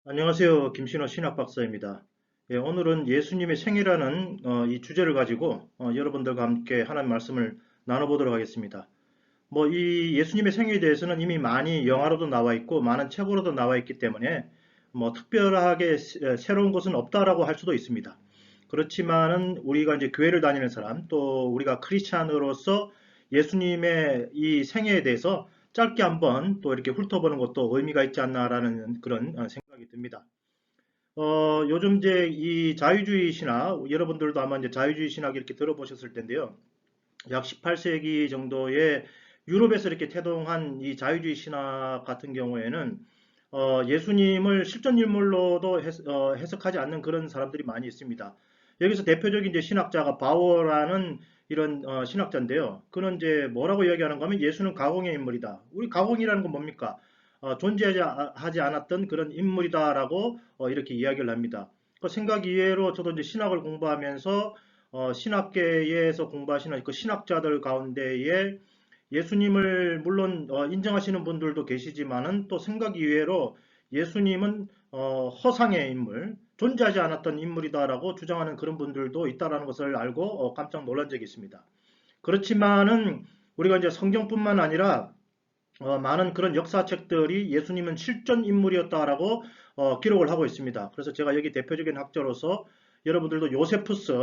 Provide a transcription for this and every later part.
안녕하세요. 김신호 신학박사입니다. 예, 오늘은 예수님의 생이라는 이 주제를 가지고 여러분들과 함께 하나님 말씀을 나눠보도록 하겠습니다. 이 예수님의 생에 대해서는 이미 많이 영화로도 나와 있고 많은 책으로도 나와 있기 때문에 특별하게 새로운 것은 없다라고 할 수도 있습니다. 그렇지만은 우리가 이제 교회를 다니는 사람 또 우리가 크리스찬으로서 예수님의 이 생애에 대해서 짧게 한번 또 이렇게 훑어보는 것도 의미가 있지 않나라는 그런 생각이 듭니다. 요즘 이제 이 자유주의 신학, 여러분들도 아마 이제 자유주의 신학 이렇게 들어보셨을 텐데요. 약 18세기 정도에 유럽에서 이렇게 태동한 이 자유주의 신학 같은 경우에는 예수님을 실존 인물로도 해석하지 않는 그런 사람들이 많이 있습니다. 여기서 대표적인 이제 신학자가 바오라는 이런 신학자인데요. 그는 이제 뭐라고 이야기하는가 하면 예수는 가공의 인물이다. 우리 가공이라는 건 뭡니까? 존재하지 하지 않았던 그런 인물이다라고 이렇게 이야기를 합니다. 그 생각 이외로 저도 이제 신학을 공부하면서 신학계에서 공부하시는 그 신학자들 가운데에 예수님을 물론 인정하시는 분들도 계시지만은 또 생각 이외로 예수님은 허상의 인물, 존재하지 않았던 인물이다라고 주장하는 그런 분들도 있다라는 것을 알고 깜짝 놀란 적이 있습니다. 그렇지만은 우리가 이제 성경뿐만 아니라 많은 그런 역사책들이 예수님은 실존 인물이었다라고 기록을 하고 있습니다. 그래서 제가 여기 대표적인 학자로서 여러분들도 요세푸스,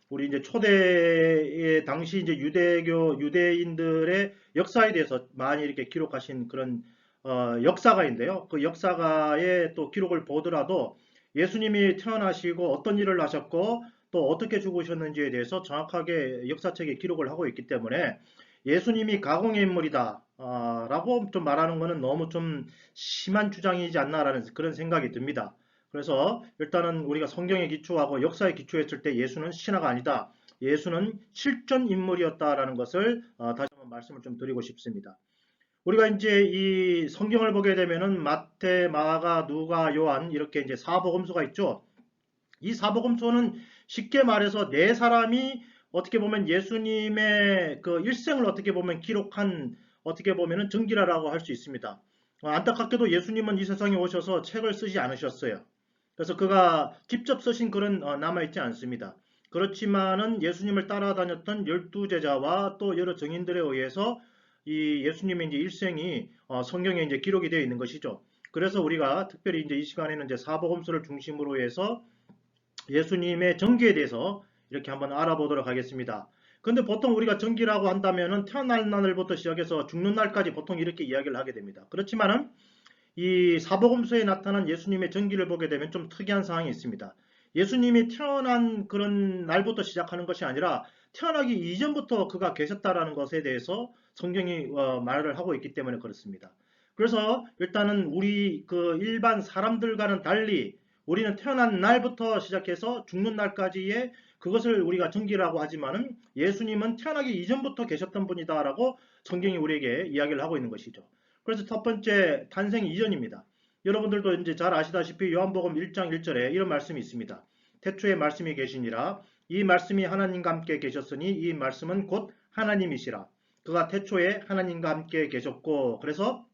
우리 이제 초대의 당시 이제 유대인들의 역사에 대해서 많이 이렇게 기록하신 그런 역사가인데요. 그 역사가의 또 기록을 보더라도 예수님이 태어나시고 어떤 일을 하셨고 또 어떻게 죽으셨는지에 대해서 정확하게 역사책에 기록을 하고 있기 때문에 예수님이 가공의 인물이다. 라고 좀 말하는 것은 너무 좀 심한 주장이지 않나라는 그런 생각이 듭니다. 그래서 일단은 우리가 성경에 기초하고 역사에 기초했을 때 예수는 신화가 아니다. 예수는 실존 인물이었다라는 것을 다시 한번 말씀을 좀 드리고 싶습니다. 우리가 이제 이 성경을 보게 되면은 마태, 마가, 누가, 요한 이렇게 이제 사복음서가 있죠. 이 사복음서는 쉽게 말해서 네 사람이 어떻게 보면 예수님의 그 일생을 어떻게 보면 기록한 어떻게 보면은 전기라라고 할 수 있습니다. 안타깝게도 예수님은 이 세상에 오셔서 책을 쓰지 않으셨어요. 그래서 그가 직접 쓰신 글은 남아있지 않습니다. 그렇지만은 예수님을 따라다녔던 12제자와 또 여러 증인들에 의해서 이 예수님의 이제 일생이 성경에 이제 기록이 되어 있는 것이죠. 그래서 우리가 특별히 이제 이 시간에는 이제 사복음서를 중심으로 해서 예수님의 전기에 대해서 이렇게 한번 알아보도록 하겠습니다. 근데 보통 우리가 전기라고 한다면은 태어날 날부터 시작해서 죽는 날까지 보통 이렇게 이야기를 하게 됩니다. 그렇지만은 이 사복음서에 나타난 예수님의 전기를 보게 되면 좀 특이한 상황이 있습니다. 예수님이 태어난 그런 날부터 시작하는 것이 아니라 태어나기 이전부터 그가 계셨다라는 것에 대해서 성경이 말을 하고 있기 때문에 그렇습니다. 그래서 일단은 우리 그 일반 사람들과는 달리 우리는 태어난 날부터 시작해서 죽는 날까지의 그것을 우리가 전기라고 하지만은 예수님은 태어나기 이전부터 계셨던 분이다라고 성경이 우리에게 이야기를 하고 있는 것이죠. 그래서 첫 번째 탄생 이전입니다. 여러분들도 이제 잘 아시다시피 요한복음 1장 1절에 이런 말씀이 있습니다. 태초에 말씀이 계시니라 이 말씀이 하나님과 함께 계셨으니 이 말씀은 곧 하나님이시라. 그가 태초에 하나님과 함께 계셨고 그래서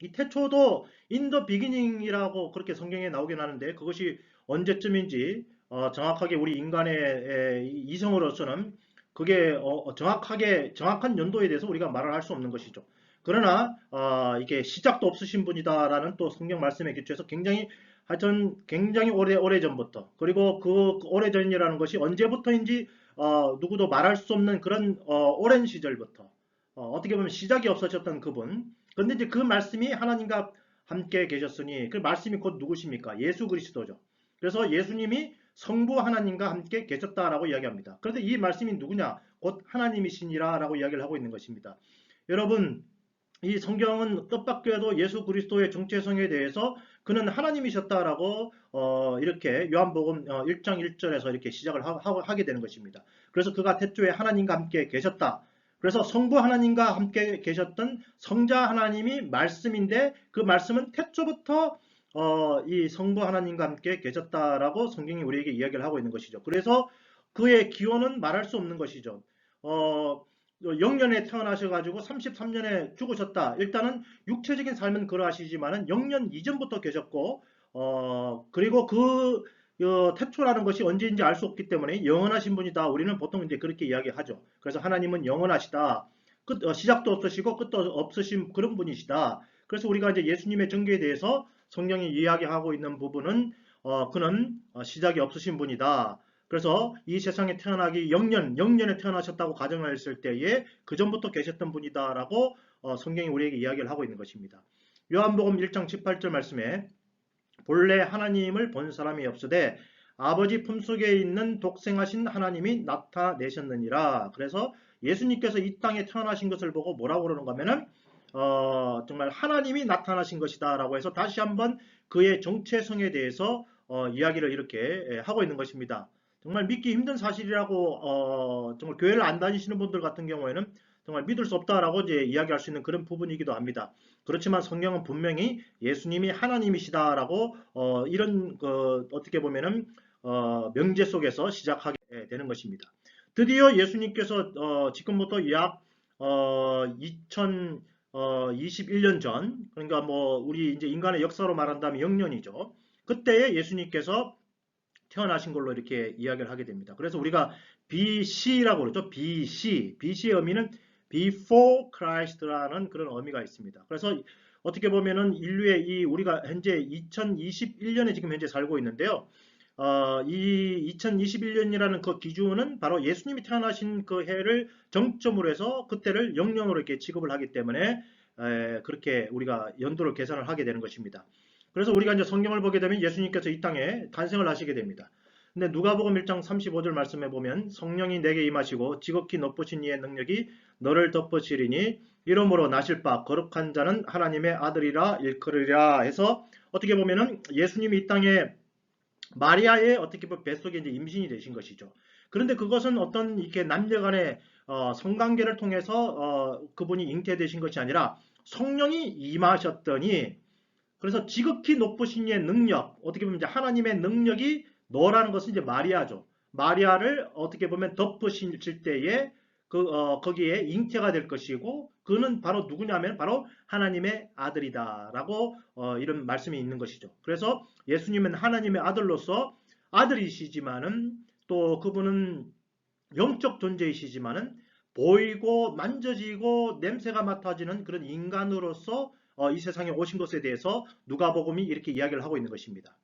이 태초도 in the beginning이라고 그렇게 성경에 나오긴 하는데 그것이 언제쯤인지 정확하게 우리 인간의 이성으로서는 그게 정확하게 정확한 연도에 대해서 우리가 말을 할 수 없는 것이죠. 그러나 이게 시작도 없으신 분이다라는 또 성경 말씀에 기초해서 굉장히 하여튼 굉장히 오래 전부터 그리고 그 오래 전이라는 것이 언제부터인지 누구도 말할 수 없는 그런 오랜 시절부터 어떻게 보면 시작이 없어졌던 그분. 그런데 이제 그 말씀이 하나님과 함께 계셨으니 그 말씀이 곧 누구십니까? 예수 그리스도죠. 그래서 예수님이 성부 하나님과 함께 계셨다라고 이야기합니다. 그런데 이 말씀이 누구냐? 곧 하나님이시니라라고 이야기를 하고 있는 것입니다. 여러분, 이 성경은 뜻밖에도 예수 그리스도의 정체성에 대해서 그는 하나님이셨다라고 이렇게 요한복음 1장 1절에서 이렇게 시작을 하게 되는 것입니다. 그래서 그가 태초에 하나님과 함께 계셨다. 그래서 성부 하나님과 함께 계셨던 성자 하나님이 말씀인데 그 말씀은 태초부터 이 성부 하나님과 함께 계셨다라고 성경이 우리에게 이야기를 하고 있는 것이죠. 그래서 그의 기원은 말할 수 없는 것이죠. 어, 0년에 태어나셔가지고 33년에 죽으셨다. 일단은 육체적인 삶은 그러하시지만은 0년 이전부터 계셨고 그리고 태초라는 것이 언제인지 알 수 없기 때문에 영원하신 분이다. 우리는 보통 이제 그렇게 이야기하죠. 그래서 하나님은 영원하시다. 시작도 없으시고 끝도 없으신 그런 분이시다. 그래서 우리가 이제 예수님의 전개에 대해서 성경이 이야기하고 있는 부분은 그는 시작이 없으신 분이다. 그래서 이 세상에 태어나기 영년에 태어나셨다고 가정을 했을 때에 그 전부터 계셨던 분이다라고 성경이 우리에게 이야기를 하고 있는 것입니다. 요한복음 1장 18절 말씀에 본래 하나님을 본 사람이 없으되 아버지 품속에 있는 독생하신 하나님이 나타내셨느니라. 그래서 예수님께서 이 땅에 태어나신 것을 보고 뭐라고 그러는가 하면은 정말 하나님이 나타나신 것이다 라고 해서 다시 한번 그의 정체성에 대해서 이야기를 이렇게 하고 있는 것입니다. 정말 믿기 힘든 사실이라고 정말 교회를 안 다니시는 분들 같은 경우에는 정말 믿을 수 없다라고 이제 이야기할 수 있는 그런 부분이기도 합니다. 그렇지만 성경은 분명히 예수님이 하나님이시다라고 이런 어떻게 보면은 명제 속에서 시작하게 되는 것입니다. 드디어 예수님께서 지금부터 약 2021년 전, 그러니까 뭐 우리 이제 인간의 역사로 말한다면 0년이죠. 그때에 예수님께서 태어나신 걸로 이렇게 이야기를 하게 됩니다. 그래서 우리가 BC라고 그러죠. BC. BC의 의미는 Before Christ라는 그런 의미가 있습니다. 그래서 어떻게 보면은 인류의 우리가 현재 2021년에 지금 현재 살고 있는데요. 이 2021년이라는 그 기준은 바로 예수님이 태어나신 그 해를 정점으로 해서 그때를 0년으로 이렇게 취급을 하기 때문에 그렇게 우리가 연도를 계산을 하게 되는 것입니다. 그래서 우리가 이제 성경을 보게 되면 예수님께서 이 땅에 탄생을 하시게 됩니다. 근데 누가복음 1장 35절 말씀에 보면 성령이 내게 임하시고 지극히 높으신 이의 능력이 너를 덮으시리니 이러므로 나실 바 거룩한 자는 하나님의 아들이라 일컬으리라 해서 어떻게 보면은 예수님이 이 땅에 마리아의 어떻게 보면 뱃속에 이제 임신이 되신 것이죠. 그런데 그것은 어떤 이렇게 남녀간의 성관계를 통해서 그분이 잉태되신 것이 아니라 성령이 임하셨더니 그래서 지극히 높으신 이의 능력, 어떻게 보면 이제 하나님의 능력이 너라는 것은 이제 마리아죠. 마리아를 어떻게 보면 덮으실 때에 거기에 잉태가 될 것이고 그는 바로 누구냐면 바로 하나님의 아들이다라고 이런 말씀이 있는 것이죠. 그래서 예수님은 하나님의 아들로서 아들이시지만은 또 그분은 영적 존재이시지만은 보이고 만져지고 냄새가 맡아지는 그런 인간으로서 이 세상에 오신 것에 대해서 누가복음이 이렇게 이야기를 하고 있는 것입니다.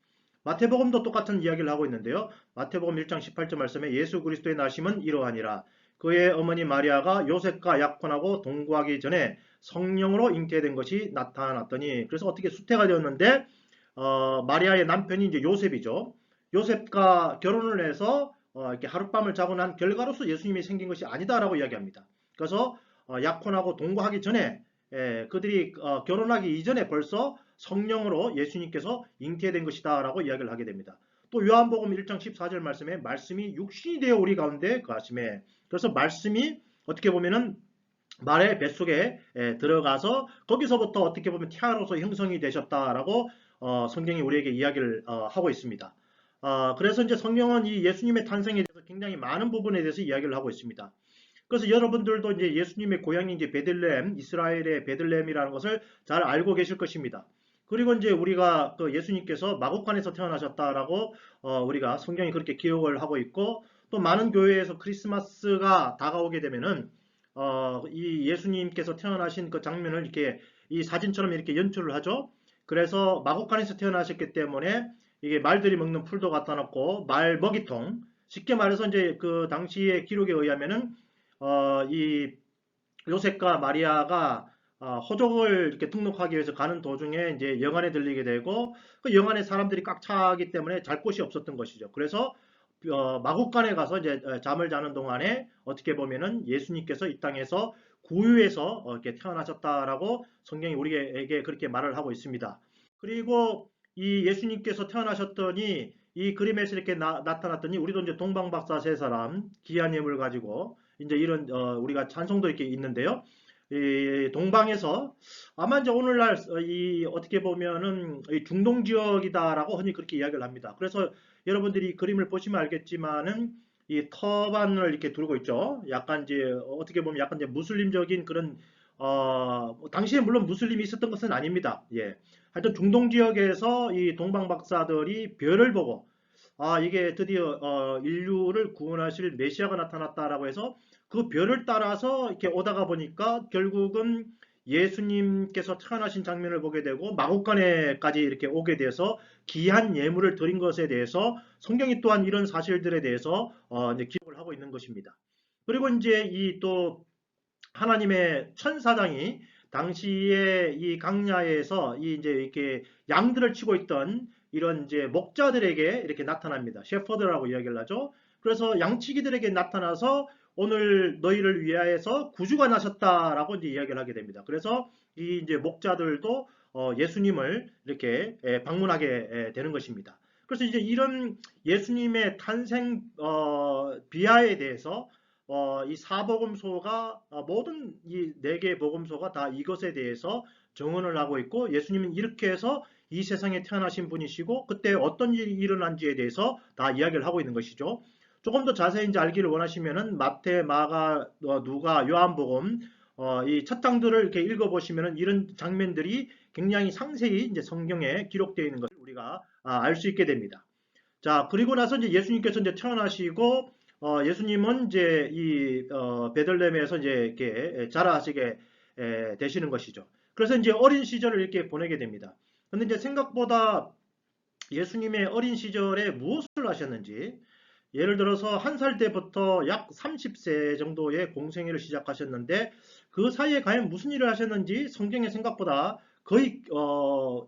마태복음도 똑같은 이야기를 하고 있는데요. 마태복음 1장 18절 말씀에 예수 그리스도의 나심은 이러하니라. 그의 어머니 마리아가 요셉과 약혼하고 동거하기 전에 성령으로 잉태된 것이 나타났더니 그래서 어떻게 수태가 되었는데 마리아의 남편이 이제 요셉이죠. 요셉과 결혼을 해서 이렇게 하룻밤을 자고 난 결과로서 예수님이 생긴 것이 아니다라고 이야기합니다. 그래서 약혼하고 동거하기 전에 그들이 결혼하기 이전에 벌써 성령으로 예수님께서 잉태된 것이다라고 이야기를 하게 됩니다. 또 요한복음 1장 14절 말씀에 말씀이 육신이 되어 우리 가운데 거하심에 그래서 말씀이 어떻게 보면은 말의 뱃속에 들어가서 거기서부터 어떻게 보면 태아로서 형성이 되셨다라고 성경이 우리에게 이야기를 하고 있습니다. 그래서 이제 성경은 이 예수님의 탄생에 대해서 굉장히 많은 부분에 대해서 이야기를 하고 있습니다. 그래서 여러분들도 이제 예수님의 고향이 이제 베들레헴, 이스라엘의 베들레헴이라는 것을 잘 알고 계실 것입니다. 그리고 이제 우리가 그 예수님께서 마곡간에서 태어나셨다라고 우리가 성경이 그렇게 기록을 하고 있고 또 많은 교회에서 크리스마스가 다가오게 되면은 이 예수님께서 태어나신 그 장면을 이렇게 이 사진처럼 이렇게 연출을 하죠. 그래서 마곡간에서 태어나셨기 때문에 이게 말들이 먹는 풀도 갖다 놓고 말 먹이통 쉽게 말해서 이제 그 당시의 기록에 의하면은 이 요셉과 마리아가 호적을 이렇게 등록하기 위해서 가는 도중에 이제 영안에 들리게 되고 그 영안에 사람들이 꽉 차기 때문에 잘 곳이 없었던 것이죠. 그래서 마국간에 가서 이제 잠을 자는 동안에 어떻게 보면은 예수님께서 이 땅에서 구유에서 이렇게 태어나셨다라고 성경이 우리에게 그렇게 말을 하고 있습니다. 그리고 이 예수님께서 태어나셨더니 이 그림에서 이렇게 나타났더니 우리도 이제 동방박사 세 사람 귀한 예물을 가지고 이제 이런 우리가 찬송도 이렇게 있는데요. 이 동방에서 아마 이제 오늘날 이 어떻게 보면은 이 중동 지역이다라고 흔히 그렇게 이야기를 합니다. 그래서 여러분들이 그림을 보시면 알겠지만은 이 터반을 이렇게 두르고 있죠. 약간 이제 어떻게 보면 약간 이제 무슬림적인 그런 당시에 물론 무슬림이 있었던 것은 아닙니다. 예. 하여튼 중동 지역에서 이 동방 박사들이 별을 보고 이게 드디어 인류를 구원하실 메시아가 나타났다라고 해서 그 별을 따라서 이렇게 오다가 보니까 결국은 예수님께서 태어나신 장면을 보게 되고 마국간에까지 이렇게 오게 돼서 귀한 예물을 드린 것에 대해서 성경이 또한 이런 사실들에 대해서 이제 기록을 하고 있는 것입니다. 그리고 이제 이 또 하나님의 천사장이 당시에 이 강야에서 이 이제 이렇게 양들을 치고 있던 이런 이제 목자들에게 이렇게 나타납니다. 셰퍼드라고 이야기를 하죠. 그래서 양치기들에게 나타나서 오늘 너희를 위하여서 구주가 나셨다라고 이제 이야기를 하게 됩니다. 그래서 이 이제 목자들도 예수님을 이렇게 방문하게 되는 것입니다. 그래서 이제 이런 예수님의 탄생 비하에 대해서 이 사복음서가 모든 이 네 개의 복음서가 다 이것에 대해서 증언을 하고 있고 예수님은 이렇게 해서 이 세상에 태어나신 분이시고 그때 어떤 일이 일어난지에 대해서 다 이야기를 하고 있는 것이죠. 조금 더 자세히 이제 알기를 원하시면은 마태, 마가, 누가, 요한복음 이 첫 장들을 이렇게 읽어보시면은 이런 장면들이 굉장히 상세히 이제 성경에 기록되어 있는 것을 우리가 알 수 있게 됩니다. 자, 그리고 나서 이제 예수님께서 이제 태어나시고 예수님은 이제 이 베들레헴에서 이제 이렇게 자라시게 되시는 것이죠. 그래서 이제 어린 시절을 이렇게 보내게 됩니다. 근데 이제 생각보다 예수님의 어린 시절에 무엇을 하셨는지 예를 들어서 한 살 때부터 약 30세 정도의 공생애를 시작하셨는데 그 사이에 과연 무슨 일을 하셨는지 성경에 생각보다 거의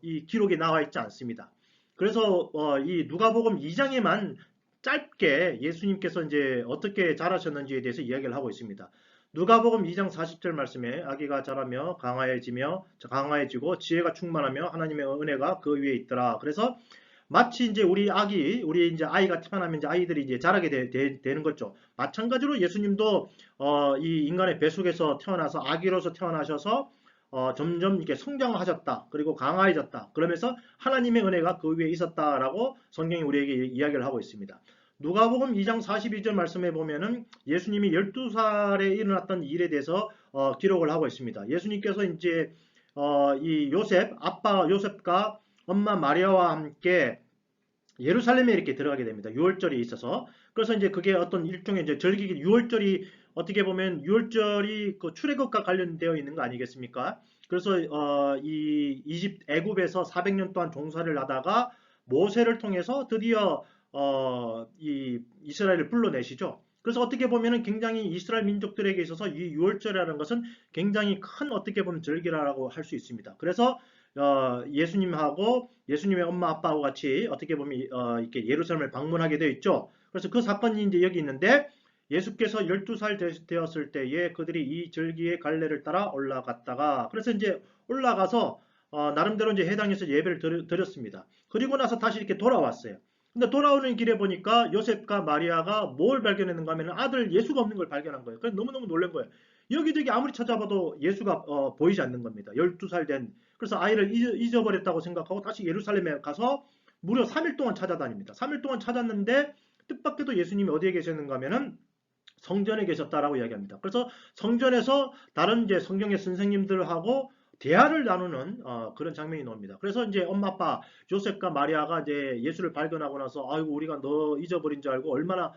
이 기록이 나와 있지 않습니다. 그래서 이 누가복음 2장에만 짧게 예수님께서 이제 어떻게 자라셨는지에 대해서 이야기를 하고 있습니다. 누가복음 2장 40절 말씀에 아기가 자라며 강화해지고 지혜가 충만하며 하나님의 은혜가 그 위에 있더라. 그래서 마치 이제 우리 이제 아이가 태어나면 이제 아이들이 이제 자라게 되는 거죠. 마찬가지로 예수님도 이 인간의 뱃속에서 태어나서 아기로서 태어나셔서 점점 이렇게 성장하셨다. 그리고 강화해졌다. 그러면서 하나님의 은혜가 그 위에 있었다라고 성경이 우리에게 이야기를 하고 있습니다. 누가복음 2장 42절 말씀에 보면은 예수님이 12살에 일어났던 일에 대해서 기록을 하고 있습니다. 예수님께서 이제 이 아빠 요셉과 엄마 마리아와 함께 예루살렘에 이렇게 들어가게 됩니다. 유월절이 있어서. 그래서 이제 그게 어떤 일종의 이제 절기, 유월절이 어떻게 보면 유월절이 그 출애굽과 관련되어 있는 거 아니겠습니까? 그래서 이 애굽에서 400년 동안 종살이를 하다가 모세를 통해서 드디어 이 이스라엘을 불러내시죠. 그래서 어떻게 보면은 굉장히 이스라엘 민족들에게 있어서 이 유월절이라는 것은 굉장히 큰 어떻게 보면 절기라고 할 수 있습니다. 그래서 예수님하고 예수님의 엄마 아빠하고 같이 어떻게 보면 이렇게 예루살렘을 방문하게 되어 있죠. 그래서 그 사건이 이제 여기 있는데 예수께서 12살 되었을 때에 그들이 이 절기의 갈래를 따라 올라갔다가 그래서 이제 올라가서 나름대로 이제 해당해서 예배를 드렸습니다. 그리고 나서 다시 이렇게 돌아왔어요. 근데 돌아오는 길에 보니까 요셉과 마리아가 뭘 발견했는가 하면 아들 예수가 없는 걸 발견한 거예요. 그래서 너무너무 놀란 거예요. 여기저기 아무리 찾아봐도 예수가 보이지 않는 겁니다. 12살 된. 그래서 아이를 잊어버렸다고 생각하고 다시 예루살렘에 가서 무려 3일 동안 찾아다닙니다. 3일 동안 찾았는데 뜻밖에도 예수님이 어디에 계셨는가 하면은 성전에 계셨다라고 이야기합니다. 그래서 성전에서 다른 이제 성경의 선생님들하고 대화를 나누는 그런 장면이 나옵니다. 그래서 이제 엄마 아빠 요셉과 마리아가 이제 예수를 발견하고 나서 아이고 우리가 너 잊어버린 줄 알고 얼마나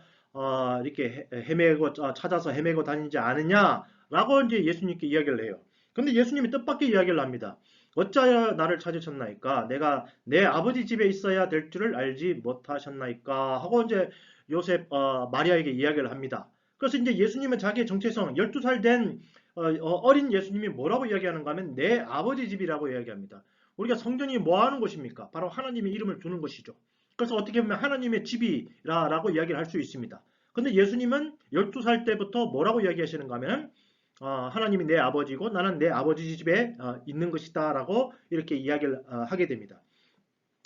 이렇게 헤매고 찾아서 헤매고 다니지 않느냐라고 이제 예수님께 이야기를 해요. 근데 예수님이 뜻밖의 이야기를 합니다. 어찌하여 나를 찾으셨나이까? 내가 내 아버지 집에 있어야 될 줄을 알지 못하셨나이까? 하고 이제 요셉 마리아에게 이야기를 합니다. 그래서 이제 예수님은 자기의 정체성 12살 된 어린 예수님이 뭐라고 이야기하는가 하면 내 아버지 집이라고 이야기합니다. 우리가 성전이 뭐 하는 곳입니까? 바로 하나님의 이름을 두는 것이죠. 그래서 어떻게 보면 하나님의 집이라고 이야기를 할 수 있습니다. 근데 예수님은 12살 때부터 뭐라고 이야기하시는가 하면 하나님이 내 아버지고 나는 내 아버지 집에 있는 것이다 라고 이렇게 이야기를 하게 됩니다.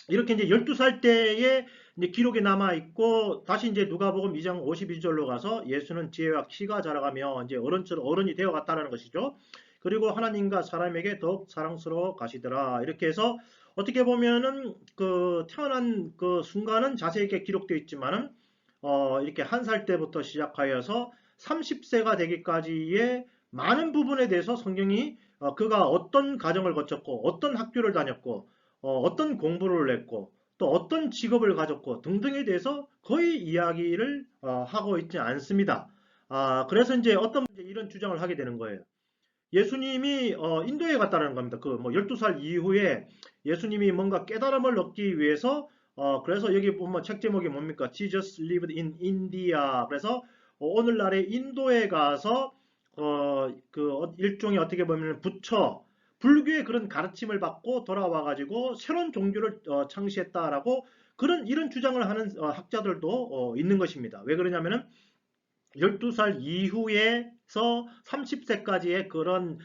이렇게 이제 12살 때에 이제 기록에 남아 있고 다시 이제 누가복음 2장 52절로 가서 예수는 지혜와 키가 자라가며 이제 어른이 되어 갔다라는 것이죠. 그리고 하나님과 사람에게 더욱 사랑스러워 가시더라. 이렇게 해서 어떻게 보면은 그 태어난 그 순간은 자세하게 기록되어 있지만은 이렇게 한 살 때부터 시작하여서 30세가 되기까지의 많은 부분에 대해서 성경이 그가 어떤 가정을 거쳤고 어떤 학교를 다녔고 어떤 공부를 했고 또 어떤 직업을 가졌고 등등에 대해서 거의 이야기를 하고 있지 않습니다. 그래서 이제 어떤 이런 주장을 하게 되는 거예요. 예수님이 인도에 갔다는 겁니다. 그 뭐 12살 이후에 예수님이 뭔가 깨달음을 얻기 위해서 그래서 여기 보면 책 제목이 뭡니까? Jesus lived in India. 그래서 오늘날의 인도에 가서 일종의 어떻게 보면 불교의 그런 가르침을 받고 돌아와 가지고 새로운 종교를 창시했다라고 그런 이런 주장을 하는 학자들도 있는 것입니다. 왜 그러냐면은 12살 이후에서 30세까지의 그런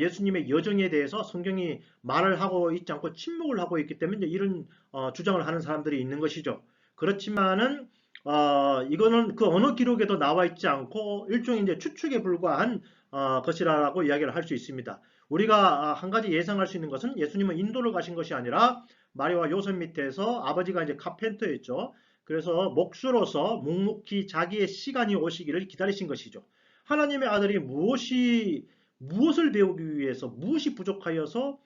예수님의 여정에 대해서 성경이 말을 하고 있지 않고 침묵을 하고 있기 때문에 이런 주장을 하는 사람들이 있는 것이죠. 그렇지만은 이거는 그 어느 기록에도 나와 있지 않고 일종의 이제 추측에 불과한 것이라고 이야기를 할 수 있습니다. 우리가 한 가지 예상할 수 있는 것은 예수님은 인도를 가신 것이 아니라 마리와 요셉 밑에서 아버지가 이제 카펜터였죠. 그래서 목수로서 묵묵히 자기의 시간이 오시기를 기다리신 것이죠. 하나님의 아들이 무엇을 배우기 위해서 무엇이 부족하여서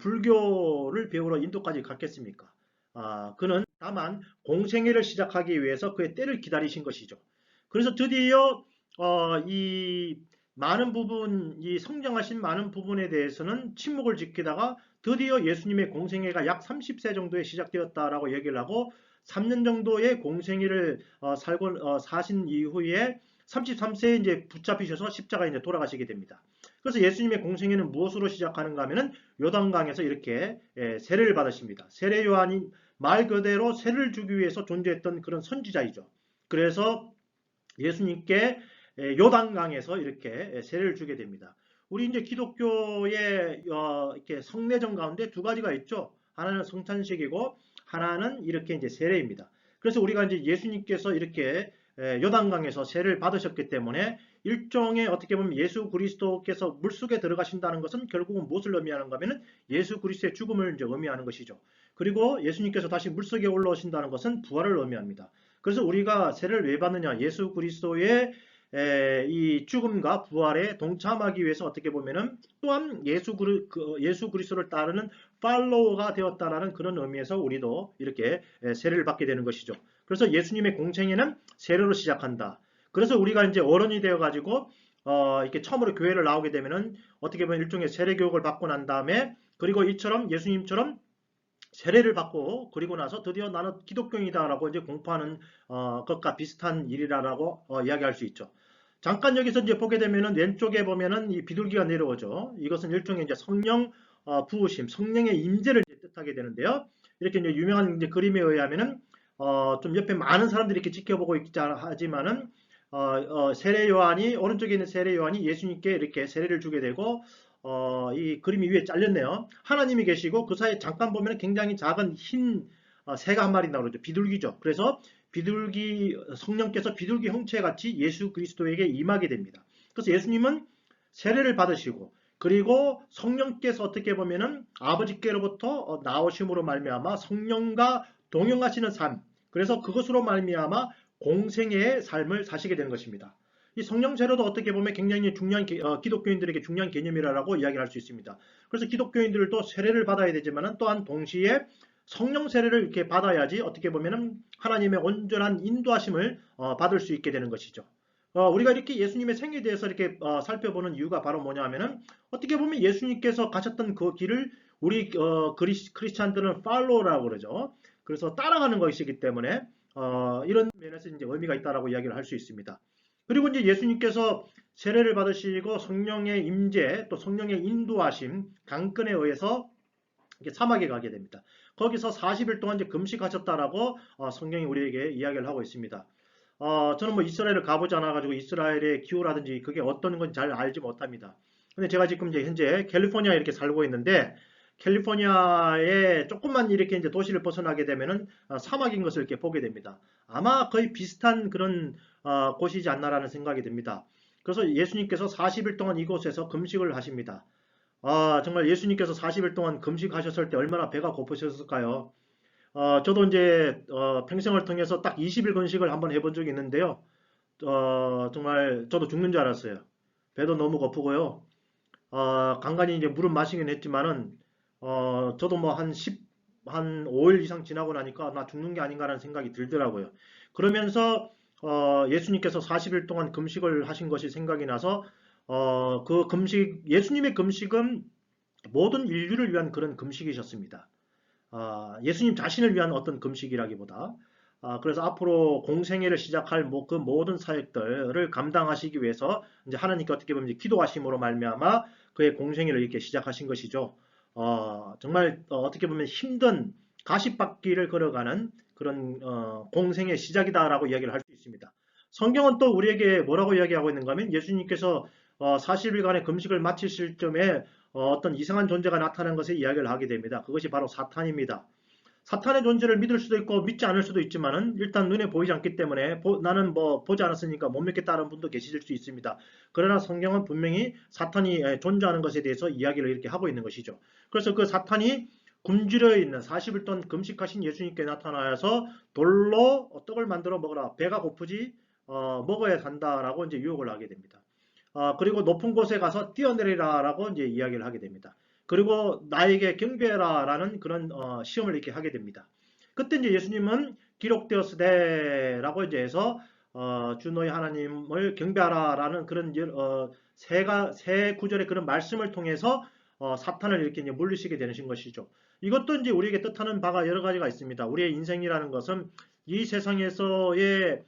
불교를 배우러 인도까지 갔겠습니까? 그는 다만 공생애를 시작하기 위해서 그의 때를 기다리신 것이죠. 그래서 드디어 이 많은 부분, 이 성장하신 많은 부분에 대해서는 침묵을 지키다가 드디어 예수님의 공생애가 약 30세 정도에 시작되었다라고 얘기를 하고 3년 정도의 공생애를 사신 이후에 33세에 이제 붙잡히셔서 십자가에 이제 돌아가시게 됩니다. 그래서 예수님의 공생애는 무엇으로 시작하는가 하면은 요단강에서 이렇게 세례를 받으십니다. 세례 요한이 말 그대로 세례를 주기 위해서 존재했던 그런 선지자이죠. 그래서 예수님께 요단강에서 이렇게 세례를 주게 됩니다. 우리 이제 기독교의 이렇게 성례전 가운데 두 가지가 있죠. 하나는 성찬식이고 하나는 이렇게 이제 세례입니다. 그래서 우리가 이제 예수님께서 이렇게 요단강에서 세례를 받으셨기 때문에 일종의 어떻게 보면 예수 그리스도께서 물속에 들어가신다는 것은 결국은 무엇을 의미하는가 하면은 예수 그리스도의 죽음을 이제 의미하는 것이죠. 그리고 예수님께서 다시 물속에 올라오신다는 것은 부활을 의미합니다. 그래서 우리가 세례를 왜 받느냐? 예수 그리스도의 이 죽음과 부활에 동참하기 위해서 어떻게 보면은 또한 예수 그리스도를 따르는 팔로워가 되었다라는 그런 의미에서 우리도 이렇게 세례를 받게 되는 것이죠. 그래서 예수님의 공생애는 세례로 시작한다. 그래서 우리가 이제 어른이 되어 가지고 이렇게 처음으로 교회를 나오게 되면은 어떻게 보면 일종의 세례 교육을 받고 난 다음에 그리고 이처럼 예수님처럼 세례를 받고 그리고 나서 드디어 나는 기독교인이다라고 이제 공포하는 것과 비슷한 일이라고 이야기할 수 있죠. 잠깐 여기서 이제 보게 되면은 왼쪽에 보면은 이 비둘기가 내려오죠. 이것은 일종의 이제 성령 부으심, 성령의 임재를 뜻하게 되는데요. 이렇게 이제 유명한 이제 그림에 의하면은 좀 옆에 많은 사람들이 이렇게 지켜보고 있지 하지만은 세례 요한이 오른쪽에 있는 세례 요한이 예수님께 이렇게 세례를 주게 되고 이 그림이 위에 잘렸네요. 하나님이 계시고 그 사이에 잠깐 보면 굉장히 작은 흰 새가 한 마리 나오죠. 비둘기죠. 그래서 성령께서 비둘기 형체 같이 예수 그리스도에게 임하게 됩니다. 그래서 예수님은 세례를 받으시고 그리고 성령께서 어떻게 보면은 아버지께로부터 나오심으로 말미암아 성령과 동행하시는 삶. 그래서 그것으로 말미암아 공생애의 삶을 사시게 되는 것입니다. 이 성령 세례도 어떻게 보면 굉장히 중요한 기독교인들에게 중요한 개념이라고 이야기를 할 수 있습니다. 그래서 기독교인들도 세례를 받아야 되지만 또한 동시에 성령 세례를 이렇게 받아야지 어떻게 보면은 하나님의 온전한 인도하심을 받을 수 있게 되는 것이죠. 우리가 이렇게 예수님의 생에 대해서 이렇게 살펴보는 이유가 바로 뭐냐면은 어떻게 보면 예수님께서 가셨던 그 길을 우리 크리스찬들은 팔로우라고 그러죠. 그래서 따라가는 것이기 때문에 이런 면에서 이제 의미가 있다라고 이야기를 할 수 있습니다. 그리고 이제 예수님께서 세례를 받으시고 성령의 임재 또 성령의 인도하심 강권에 의해서 사막에 가게 됩니다. 거기서 40일 동안 이제 금식하셨다라고 성경이 우리에게 이야기를 하고 있습니다. 저는 뭐 이스라엘을 가보지 않아가지고 이스라엘의 기후라든지 그게 어떤 건 잘 알지 못합니다. 근데 제가 지금 이제 현재 캘리포니아에 이렇게 살고 있는데 캘리포니아에 조금만 이렇게 이제 도시를 벗어나게 되면은 사막인 것을 이렇게 보게 됩니다. 아마 거의 비슷한 그런 곳이지 않나라는 생각이 듭니다. 그래서 예수님께서 40일 동안 이곳에서 금식을 하십니다. 정말 예수님께서 40일 동안 금식하셨을 때 얼마나 배가 고프셨을까요? 저도 이제 평생을 통해서 딱 20일 금식을 한번 해본 적이 있는데요. 정말 저도 죽는 줄 알았어요. 배도 너무 고프고요. 간간히 이제 물은 마시긴 했지만은 저도 뭐 한 한 5일 이상 지나고 나니까 나 죽는 게 아닌가라는 생각이 들더라고요. 그러면서 예수님께서 40일 동안 금식을 하신 것이 생각이 나서 그 금식, 예수님의 금식은 모든 인류를 위한 그런 금식이셨습니다. 예수님 자신을 위한 어떤 금식이라기보다 그래서 앞으로 공생애를 시작할 그 모든 사역들을 감당하시기 위해서 이제 하나님께 어떻게 보면 이제 기도하심으로 말미암아 그의 공생애를 이렇게 시작하신 것이죠. 정말 떻게 보면 힘든 가시밭길을 걸어가는 그런 공생의 시작이다라고 이야기를 할 수 있습니다. 성경은 또 우리에게 뭐라고 이야기하고 있는가 하면 예수님께서 40일간의 금식을 마치실 점에 어떤 이상한 존재가 나타난 것에 이야기를 하게 됩니다. 그것이 바로 사탄입니다. 사탄의 존재를 믿을 수도 있고 믿지 않을 수도 있지만은 일단 눈에 보이지 않기 때문에 나는 뭐 보지 않았으니까 못 믿겠다는 분도 계실 수 있습니다. 그러나 성경은 분명히 사탄이 존재하는 것에 대해서 이야기를 이렇게 하고 있는 것이죠. 그래서 그 사탄이 굶주려 있는 40일 동안 금식하신 예수님께 나타나서 돌로 떡을 만들어 먹어라. 배가 고프지 먹어야 산다라고 이제 유혹을 하게 됩니다. 그리고 높은 곳에 가서 뛰어내리라라고 이제 이야기를 하게 됩니다. 그리고 나에게 경배라라는 그런 시험을 이렇게 하게 됩니다. 그때 이제 예수님은 기록되었으되라고 이제 해서 주 너희 하나님을 경배하라라는 그런 세 구절의 그런 말씀을 통해서 사탄을 이렇게 이제 물리시게 되는 것이죠. 이것도 이제 우리에게 뜻하는 바가 여러 가지가 있습니다. 우리의 인생이라는 것은 이 세상에서의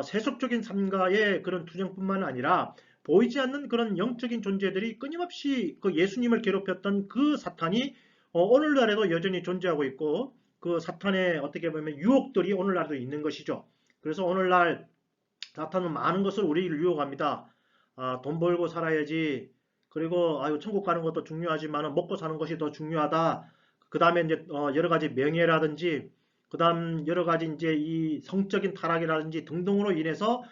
세속적인 삶과의 그런 투쟁뿐만 아니라 보이지 않는 그런 영적인 존재들이 끊임없이 그 예수님을 괴롭혔던 그 사탄이 오늘날에도 여전히 존재하고 있고 그 사탄의 어떻게 보면 유혹들이 오늘날도 있는 것이죠. 그래서 오늘날 사탄은 많은 것을 우리를 유혹합니다. 돈 벌고 살아야지. 그리고 천국 가는 것도 중요하지만 먹고 사는 것이 더 중요하다. 그 다음에 이제 여러 가지 명예라든지 그 다음 여러 가지 이제 이 성적인 타락이라든지 등등으로 인해서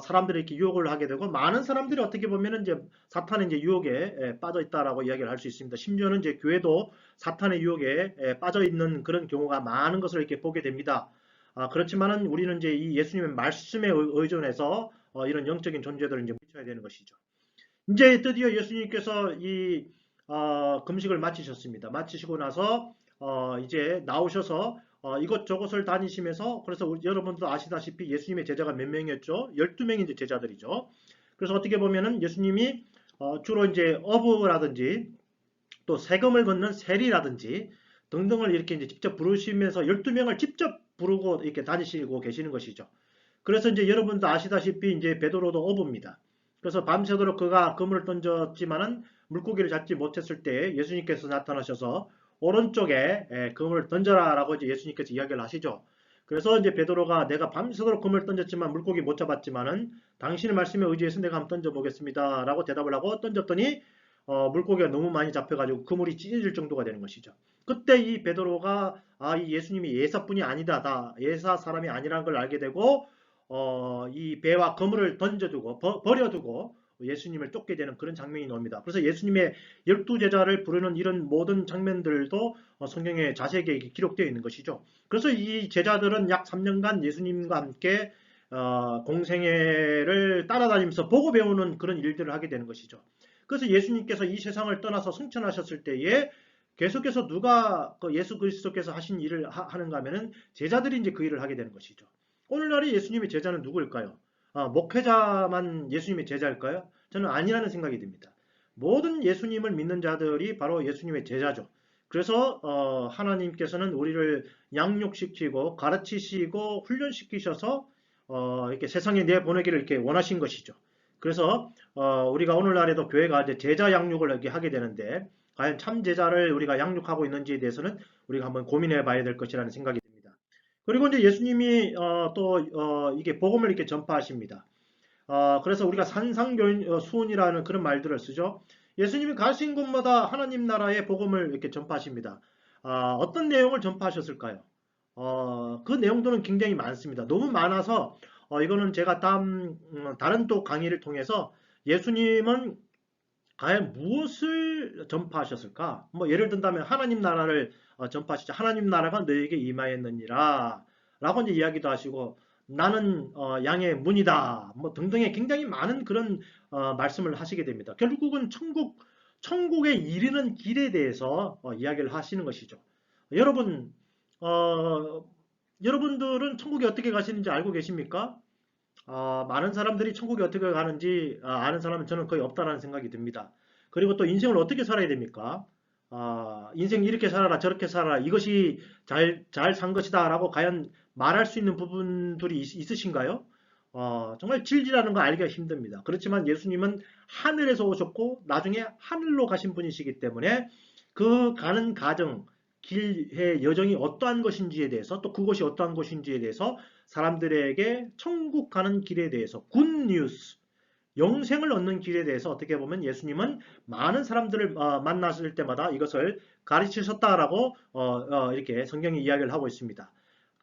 사람들이 이렇게 유혹을 하게 되고 많은 사람들이 어떻게 보면은 이제 사탄의 이제 유혹에 빠져 있다라고 이야기를 할 수 있습니다. 심지어는 이제 교회도 사탄의 유혹에 빠져 있는 그런 경우가 많은 것을 이렇게 보게 됩니다. 그렇지만은 우리는 이제 이 예수님의 말씀에 의존해서 이런 영적인 존재들을 이제 미쳐야 되는 것이죠. 이제 드디어 예수님께서 이 금식을 마치셨습니다. 마치시고 나서 이제 나오셔서 이것저것을 다니시면서 그래서 여러분도 아시다시피 예수님의 제자가 몇 명이었죠? 12명이 이제 제자들이죠. 그래서 어떻게 보면은 예수님이 주로 이제 어부라든지 또 세금을 걷는 세리라든지 등등을 이렇게 이제 직접 부르시면서 12명을 직접 부르고 이렇게 다니시고 계시는 것이죠. 그래서 이제 여러분도 아시다시피 이제 베드로도 어부입니다. 그래서 밤새도록 그가 그물을 던졌지만은 물고기를 잡지 못했을 때 예수님께서 나타나셔서 오른쪽에 그물을 던져라라고 이제 예수님께서 이야기를 하시죠. 그래서 이제 베드로가 내가 밤새도록 그물을 던졌지만 물고기 못 잡았지만은 당신의 말씀에 의지해서 내가 한번 던져보겠습니다라고 대답을 하고 던졌더니 물고기가 너무 많이 잡혀가지고 그물이 찢어질 정도가 되는 것이죠. 그때 이 베드로가 이 예수님이 예사뿐이 아니다, 다 예사 사람이 아니라는 걸 알게 되고 이 배와 그물을 던져두고 버려두고 예수님을 쫓게 되는 그런 장면이 나옵니다. 그래서 예수님의 12제자를 부르는 이런 모든 장면들도 성경에 자세하게 기록되어 있는 것이죠. 그래서 이 제자들은 약 3년간 예수님과 함께 공생애를 따라다니면서 보고 배우는 그런 일들을 하게 되는 것이죠. 그래서 예수님께서 이 세상을 떠나서 승천하셨을 때에 계속해서 누가 예수 그리스도께서 하신 일을 하는가 하면은 제자들이 이제 그 일을 하게 되는 것이죠. 오늘날의 예수님의 제자는 누구일까요? 목회자만 예수님의 제자일까요? 저는 아니라는 생각이 듭니다. 모든 예수님을 믿는 자들이 바로 예수님의 제자죠. 그래서 하나님께서는 우리를 양육시키고 가르치시고 훈련시키셔서 이렇게 세상에 내보내기를 이렇게 원하신 것이죠. 그래서 우리가 오늘날에도 교회가 이제 제자 양육을 이렇게 하게 되는데 과연 참 제자를 우리가 양육하고 있는지에 대해서는 우리가 한번 고민해 봐야 될 것이라는 생각이 듭니다. 그리고 이제 예수님이 또 이게 복음을 이렇게 전파하십니다. 그래서 우리가 산상교훈 수훈이라는 그런 말들을 쓰죠. 예수님이 가신 곳마다 하나님 나라의 복음을 이렇게 전파하십니다. 어떤 내용을 전파하셨을까요? 그 내용들은 굉장히 많습니다. 너무 많아서 이거는 제가 다른 또 강의를 통해서 예수님은 과연 무엇을 전파하셨을까? 뭐 예를 든다면 하나님 나라를 전파하시죠. 하나님 나라가 너에게 임하였느니라 라고 이제 이야기도 하시고 나는 양의 문이다 뭐 등등의 굉장히 많은 그런 말씀을 하시게 됩니다. 결국은 천국에 이르는 길에 대해서 이야기를 하시는 것이죠. 여러분 어, 여러분들은 천국에 어떻게 가시는지 알고 계십니까? 많은 사람들이 천국에 어떻게 가는지 아는 사람은 저는 거의 없다라는 생각이 듭니다. 그리고 또 인생을 어떻게 살아야 됩니까? 인생 이렇게 살아라, 저렇게 살아라, 이것이 잘 산 것이다 라고 과연 말할 수 있는 부분들이 있으신가요? 정말 진리라는 거 알기가 힘듭니다. 그렇지만 예수님은 하늘에서 오셨고 나중에 하늘로 가신 분이시기 때문에 그 가는 과정, 길의 여정이 어떠한 것인지에 대해서 또 그것이 어떠한 것인지에 대해서 사람들에게 천국 가는 길에 대해서 굿뉴스, 영생을 얻는 길에 대해서 어떻게 보면 예수님은 많은 사람들을 만났을 때마다 이것을 가르치셨다라고 이렇게 성경이 이야기를 하고 있습니다.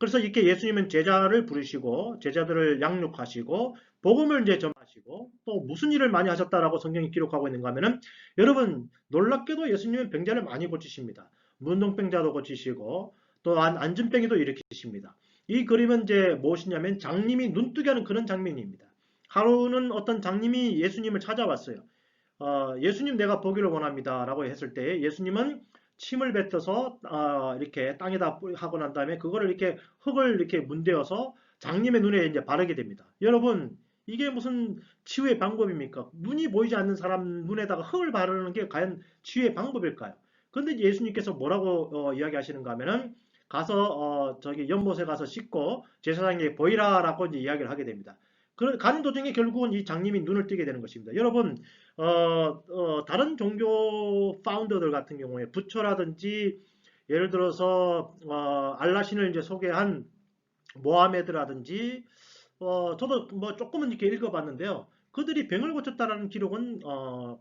그래서 이렇게 예수님은 제자를 부르시고 제자들을 양육하시고 복음을 이제 전하시고 또 무슨 일을 많이 하셨다라고 성경이 기록하고 있는가 하면은 여러분 놀랍게도 예수님은 병자를 많이 고치십니다. 문둥병자도 고치시고 또 안진병이도 일으키십니다. 이 그림은 이제 무엇이냐면 장님이 눈뜨게 하는 그런 장면입니다. 하루는 어떤 장님이 예수님을 찾아왔어요. 예수님 내가 보기를 원합니다. 라고 했을 때 예수님은 침을 뱉어서 이렇게 땅에다 하고 난 다음에 그거를 이렇게 흙을 이렇게 문대어서 장님의 눈에 이제 바르게 됩니다. 여러분 이게 무슨 치유의 방법입니까? 눈이 보이지 않는 사람 눈에다가 흙을 바르는 게 과연 치유의 방법일까요? 그런데 예수님께서 뭐라고 이야기하시는가 하면은 가서 저기 연못에 가서 씻고 제사장에게 보이라라고 이제 이야기를 하게 됩니다. 가는 도중에 결국은 이 장님이 눈을 뜨게 되는 것입니다. 여러분 다른 종교 파운더들 같은 경우에 부처라든지 예를 들어서 알라신을 이제 소개한 모하메드라든지 저도 뭐 조금은 이렇게 읽어봤는데요. 그들이 병을 고쳤다라는 기록은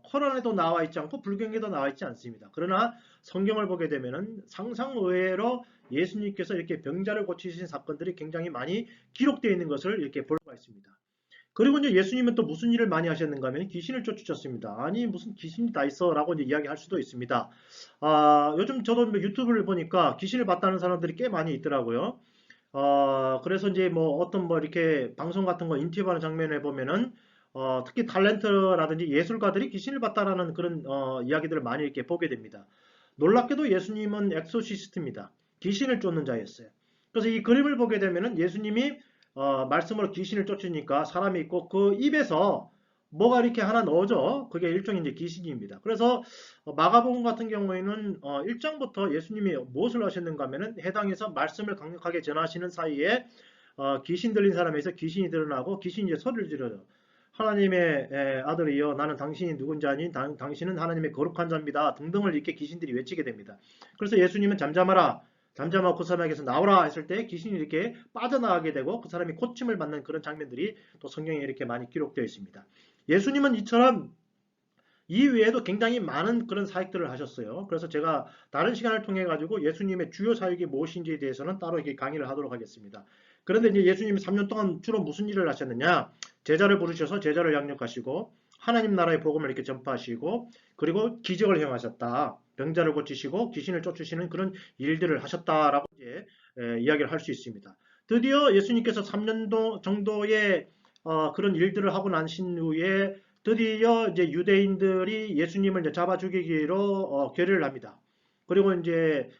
코란에도 나와 있지 않고 불경에도 나와 있지 않습니다. 그러나 성경을 보게 되면은 상상 의외로 예수님께서 이렇게 병자를 고치신 사건들이 굉장히 많이 기록되어 있는 것을 이렇게 볼 수가 있습니다. 그리고 이제 예수님은 또 무슨 일을 많이 하셨는가 하면 귀신을 쫓으셨습니다. 아니 무슨 귀신이 다 있어 라고 이제 이야기할 수도 있습니다. 요즘 저도 뭐 유튜브를 보니까 귀신을 봤다는 사람들이 꽤 많이 있더라고요. 그래서 이제 뭐 어떤 뭐 이렇게 방송 같은 거 인터뷰하는 장면에 보면은 특히 탤런트라든지 예술가들이 귀신을 봤다라는 그런 이야기들을 많이 이렇게 보게 됩니다. 놀랍게도 예수님은 엑소시스트입니다. 귀신을 쫓는 자였어요. 그래서 이 그림을 보게 되면은 예수님이 말씀으로 귀신을 쫓으니까 사람이 있고 그 입에서 뭐가 이렇게 하나 넣어져. 그게 일종의 이제 귀신입니다. 그래서 마가복음 같은 경우에는 1장부터 예수님이 무엇을 하셨는가 하면은 해당해서 말씀을 강력하게 전하시는 사이에 귀신 들린 사람에서 귀신이 드러나고 귀신이 이제 소리를 지르죠. 하나님의 아들이여 나는 당신이 누군지 아니 당신은 하나님의 거룩한 자입니다. 등등을 이렇게 귀신들이 외치게 됩니다. 그래서 예수님은 잠잠하라. 잠잠하고 그 사람에게서 나오라 했을 때 귀신이 이렇게 빠져나가게 되고 그 사람이 고침을 받는 그런 장면들이 또 성경에 이렇게 많이 기록되어 있습니다. 예수님은 이처럼 이외에도 굉장히 많은 그런 사역들을 하셨어요. 그래서 제가 다른 시간을 통해 가지고 예수님의 주요 사역이 무엇인지에 대해서는 따로 이렇게 강의를 하도록 하겠습니다. 그런데 이제 예수님이 3년 동안 주로 무슨 일을 하셨느냐? 제자를 부르셔서 제자를 양육하시고 하나님 나라의 복음을 이렇게 전파하시고 그리고 기적을 행하셨다. 병자를 고치시고 귀신을 쫓으시는 그런 일들을 하셨다라고 이제 이야기를 할 수 있습니다. 드디어 예수님께서 3년 정도의 그런 일들을 하고 나신 후에 드디어 이제 유대인들이 예수님을 이제 잡아 죽이기로 결의를 합니다. 그리고 이제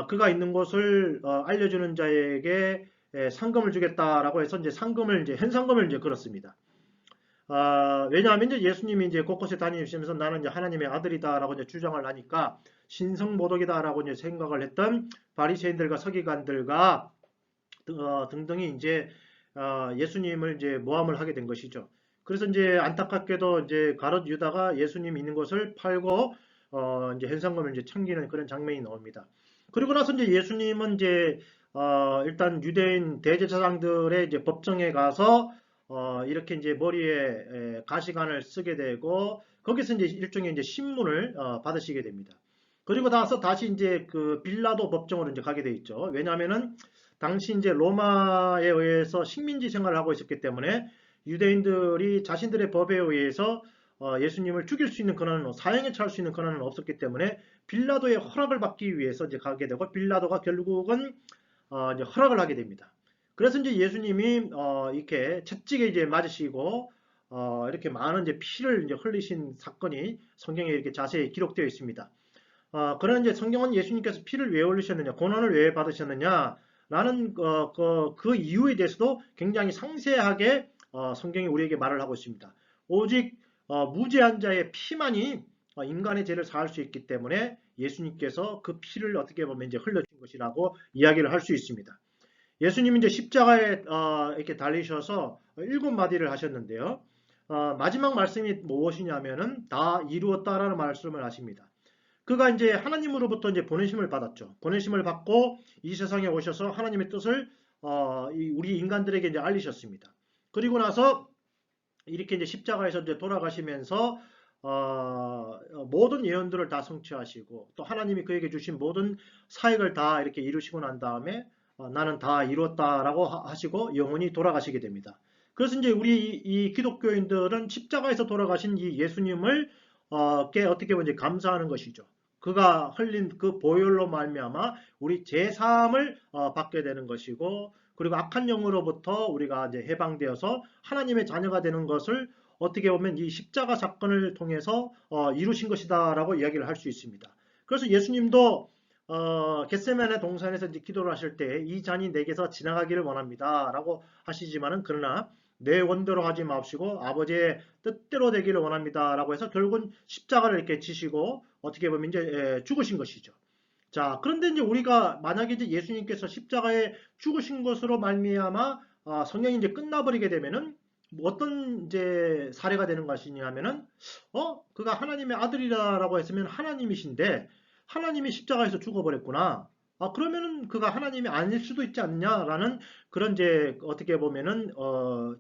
그가 있는 곳을 알려주는 자에게 상금을 주겠다라고 해서 이제 상금을 이제 현상금을 이제 걸었습니다. 왜냐하면 이제 예수님이 이제 곳곳에 다니시면서 나는 이제 하나님의 아들이다라고 이제 주장을 하니까 신성모독이다라고 이제 생각을 했던 바리새인들과 서기관들과 등등이 이제 예수님을 이제 모함을 하게 된 것이죠. 그래서 이제 안타깝게도 이제 가롯 유다가 예수님 있는 곳을 팔고 이제 현상금을 이제 챙기는 그런 장면이 나옵니다. 그리고 나서 이제 예수님은 이제 일단 유대인 대제사장들의 이제 법정에 가서 이렇게 이제 머리에 가시관을 쓰게 되고 거기서 이제 일종의 이제 신문을 받으시게 됩니다. 그리고 나서 다시 이제 그 빌라도 법정으로 이제 가게 돼 있죠. 왜냐하면은 당시 이제 로마에 의해서 식민지 생활을 하고 있었기 때문에 유대인들이 자신들의 법에 의해서 예수님을 죽일 수 있는 권한은 사형에 처할 수 있는 권한은 없었기 때문에 빌라도의 허락을 받기 위해서 이제 가게 되고 빌라도가 결국은 이제 허락을 하게 됩니다. 그래서 이제 예수님이 이렇게 채찍에 이제 맞으시고 이렇게 많은 이제 피를 이제 흘리신 사건이 성경에 이렇게 자세히 기록되어 있습니다. 그러나 이제 성경은 예수님께서 피를 왜 흘리셨느냐, 고난을 왜 받으셨느냐, 라는 그 이유에 대해서도 굉장히 상세하게 성경이 우리에게 말을 하고 있습니다. 오직 무죄한 자의 피만이 인간의 죄를 사할 수 있기 때문에 예수님께서 그 피를 어떻게 보면 이제 흘려준 것이라고 이야기를 할 수 있습니다. 예수님이 이제 십자가에 이렇게 달리셔서 7마디를 하셨는데요. 마지막 말씀이 무엇이냐면은 다 이루었다라는 말씀을 하십니다. 그가 이제 하나님으로부터 이제 보내심을 받았죠. 보내심을 받고 이 세상에 오셔서 하나님의 뜻을 우리 인간들에게 이제 알리셨습니다. 그리고 나서 이렇게 이제 십자가에서 이제 돌아가시면서 모든 예언들을 다 성취하시고 또 하나님이 그에게 주신 모든 사역을 다 이렇게 이루시고 난 다음에 나는 다 이루었다라고 하시고 영원히 돌아가시게 됩니다. 그래서 이제 우리 이 기독교인들은 십자가에서 돌아가신 이 예수님을 어떻게 보면 이제 감사하는 것이죠. 그가 흘린 그 보혈로 말미암아 우리 제3을 받게 되는 것이고, 그리고 악한 영으로부터 우리가 이제 해방되어서 하나님의 자녀가 되는 것을 어떻게 보면 이 십자가 사건을 통해서 이루신 것이다라고 이야기를 할 수 있습니다. 그래서 예수님도 겟세마네 동산에서 이제 기도를 하실 때 이 잔이 내게서 지나가기를 원합니다라고 하시지만은 그러나 내 원대로 하지 마옵시고 아버지의 뜻대로 되기를 원합니다라고 해서 결국은 십자가를 이렇게 지시고 어떻게 보면 이제 죽으신 것이죠. 자, 그런데 이제 우리가 만약에 이제 예수님께서 십자가에 죽으신 것으로 말미암아 성경이 이제 끝나버리게 되면은 어떤 이제 사례가 되는 것이냐면은 그가 하나님의 아들이라고 했으면 하나님이신데 하나님이 십자가에서 죽어버렸구나. 그러면은 그가 하나님이 아닐 수도 있지 않냐라는 그런 이제 어떻게 보면은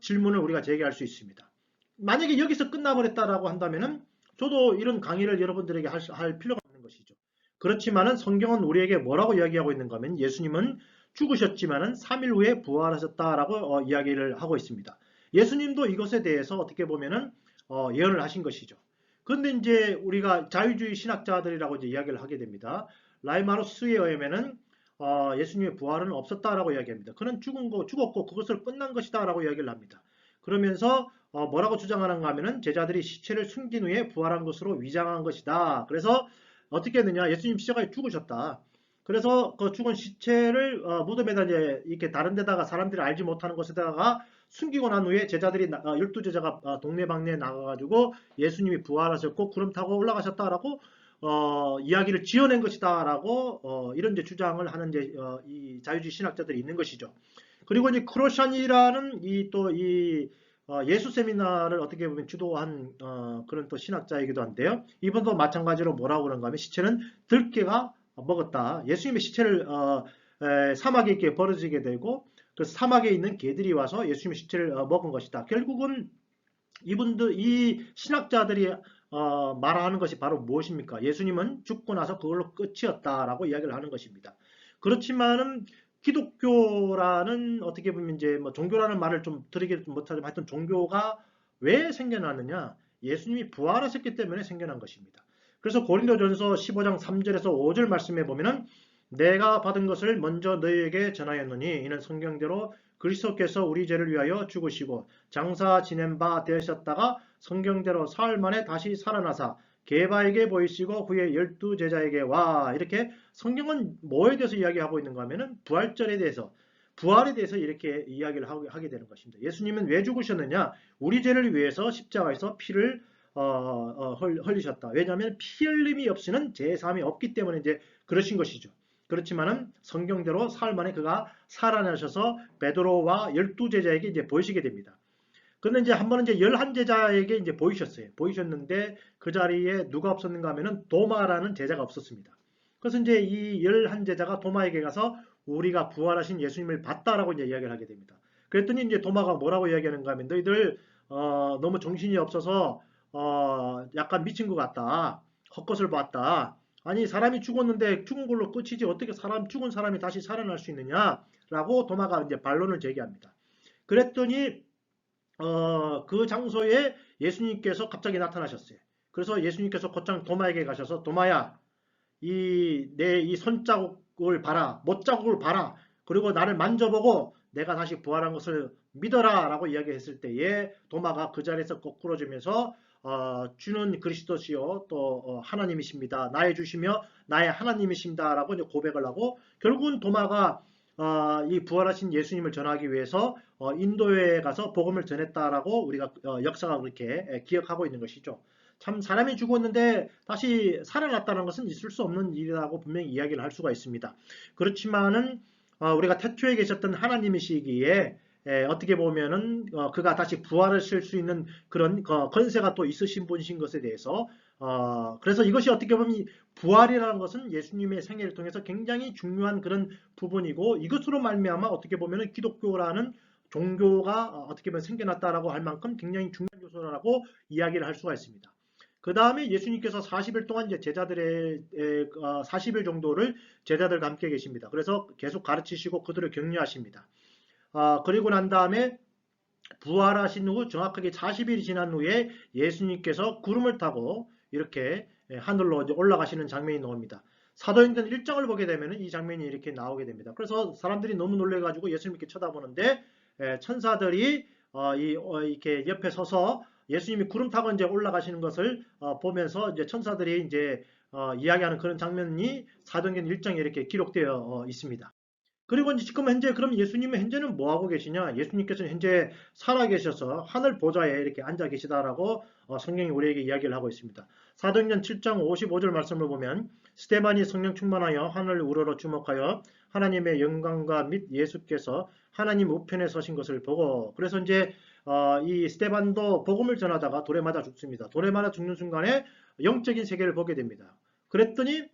질문을 우리가 제기할 수 있습니다. 만약에 여기서 끝나버렸다라고 한다면은 저도 이런 강의를 여러분들에게 할 필요가 없는 것이죠. 그렇지만은 성경은 우리에게 뭐라고 이야기하고 있는가 하면 예수님은 죽으셨지만은 3일 후에 부활하셨다라고 이야기를 하고 있습니다. 예수님도 이것에 대해서 어떻게 보면은 예언을 하신 것이죠. 그런데 이제 우리가 자유주의 신학자들이라고 이제 이야기를 하게 됩니다. 라이마노스에 의하면은 예수님의 부활은 없었다라고 이야기합니다. 그는 죽었고 그것을 끝난 것이다라고 이야기를 합니다. 그러면서 뭐라고 주장하는가 하면은 제자들이 시체를 숨긴 후에 부활한 것으로 위장한 것이다. 그래서 어떻게 했느냐? 예수님 십자가에 죽으셨다. 그래서 그 죽은 시체를 무덤에다 이제 이렇게 다른 데다가 사람들이 알지 못하는 곳에다가 숨기고 난 후에 제자들이 12제자가 동네방네에 나가가지고 예수님이 부활하셨고 구름 타고 올라가셨다라고 이야기를 지어낸 것이다라고 이런 이제 주장을 하는 이제 이 자유주의 신학자들이 있는 것이죠. 그리고 이제 크로샨이라는 이 예수 세미나를 어떻게 보면 주도한 그런 또 신학자이기도 한데요. 이분도 마찬가지로 뭐라고 그런가 하면 시체는 들깨가 먹었다. 예수님의 시체를 사막에 이렇게 버려지게 되고 그 사막에 있는 개들이 와서 예수님의 시체를 먹은 것이다. 결국은 이 신학자들이 말하는 것이 바로 무엇입니까? 예수님은 죽고 나서 그걸로 끝이었다라고 이야기를 하는 것입니다. 그렇지만은 기독교라는 어떻게 보면 이제 뭐 종교라는 말을 좀 드리지 못하지만 하여튼 종교가 왜 생겨났느냐? 예수님이 부활하셨기 때문에 생겨난 것입니다. 그래서 고린도전서 15장 3절에서 5절 말씀에 보면은 내가 받은 것을 먼저 너희에게 전하였노니 이는 성경대로 그리스도께서 우리 죄를 위하여 죽으시고 장사 지낸 바 되셨다가 성경대로 사흘 만에 다시 살아나사 게바에게 보이시고 후에 12제자에게 와. 이렇게 성경은 뭐에 대해서 이야기하고 있는가 하면은 부활절에 대해서 부활에 대해서 이렇게 이야기를 하게 되는 것입니다. 예수님은 왜 죽으셨느냐? 우리 죄를 위해서 십자가에서 피를 흘리셨다. 왜냐하면 피 흘림이 없이는 제3이 없기 때문에 이제 그러신 것이죠. 그렇지만은 성경대로 사흘 만에 그가 살아나셔서 베드로와 12제자에게 이제 보이시게 됩니다. 그런데 이제 한 번은 이제 11제자에게 이제 보이셨어요. 보이셨는데 그 자리에 누가 없었는가 하면은 도마라는 제자가 없었습니다. 그래서 이제 이 11제자가 도마에게 가서 우리가 부활하신 예수님을 봤다라고 이제 이야기를 하게 됩니다. 그랬더니 이제 도마가 뭐라고 이야기하는가 하면 너희들 너무 정신이 없어서 약간 미친 것 같다. 헛것을 봤다. 아니 사람이 죽었는데 죽은 걸로 끝이지 어떻게 죽은 사람이 다시 살아날 수 있느냐라고 도마가 이제 반론을 제기합니다. 그랬더니 그 장소에 예수님께서 갑자기 나타나셨어요. 그래서 예수님께서 곧장 도마에게 가셔서 도마야 내 이 손자국을 봐라 못자국을 봐라 그리고 나를 만져보고 내가 다시 부활한 것을 믿어라 라고 이야기했을 때에 도마가 그 자리에서 거꾸러지면서 주는 그리스도시요 또 하나님이십니다. 나의 주시며 나의 하나님이십니다라고 이제 고백을 하고 결국은 도마가 이 부활하신 예수님을 전하기 위해서 인도에 가서 복음을 전했다라고 우리가 역사가 그렇게 기억하고 있는 것이죠. 참 사람이 죽었는데 다시 살아났다는 것은 있을 수 없는 일이라고 분명히 이야기를 할 수가 있습니다. 그렇지만은 우리가 태초에 계셨던 하나님이시기에 어떻게 보면은 그가 다시 부활하실 수 있는 그런 권세가 또 있으신 분이신 것에 대해서 그래서 이것이 어떻게 보면 부활이라는 것은 예수님의 생애를 통해서 굉장히 중요한 그런 부분이고 이것으로 말미암아 어떻게 보면은 기독교라는 종교가 어떻게 보면 생겨났다라고 할 만큼 굉장히 중요한 요소라고 이야기를 할 수가 있습니다. 그 다음에 예수님께서 40일 동안 이제 제자들의 40일 정도를 제자들과 함께 계십니다. 그래서 계속 가르치시고 그들을 격려하십니다. 그리고 난 다음에 부활하신 후 정확하게 40일이 지난 후에 예수님께서 구름을 타고 이렇게 하늘로 올라가시는 장면이 나옵니다. 사도행전 1장을 보게 되면 이 장면이 이렇게 나오게 됩니다. 그래서 사람들이 너무 놀래가지고 예수님께 쳐다보는데 천사들이 이렇게 옆에 서서 예수님이 구름 타고 이제 올라가시는 것을 보면서 이제 천사들이 이제 이야기하는 그런 장면이 사도행전 1장에 이렇게 기록되어 있습니다. 그리고 이제 지금 현재 그럼 예수님은 현재는 뭐 하고 계시냐? 예수님께서는 현재 살아계셔서 하늘 보좌에 이렇게 앉아 계시다라고 성경이 우리에게 이야기를 하고 있습니다. 사도행전 7장 55절 말씀을 보면 스데반이 성령 충만하여 하늘 우러러 주목하여 하나님의 영광과 및 예수께서 하나님 우편에 서신 것을 보고 그래서 이제 이 스데반도 복음을 전하다가 돌에 맞아 죽습니다. 돌에 맞아 죽는 순간에 영적인 세계를 보게 됩니다. 그랬더니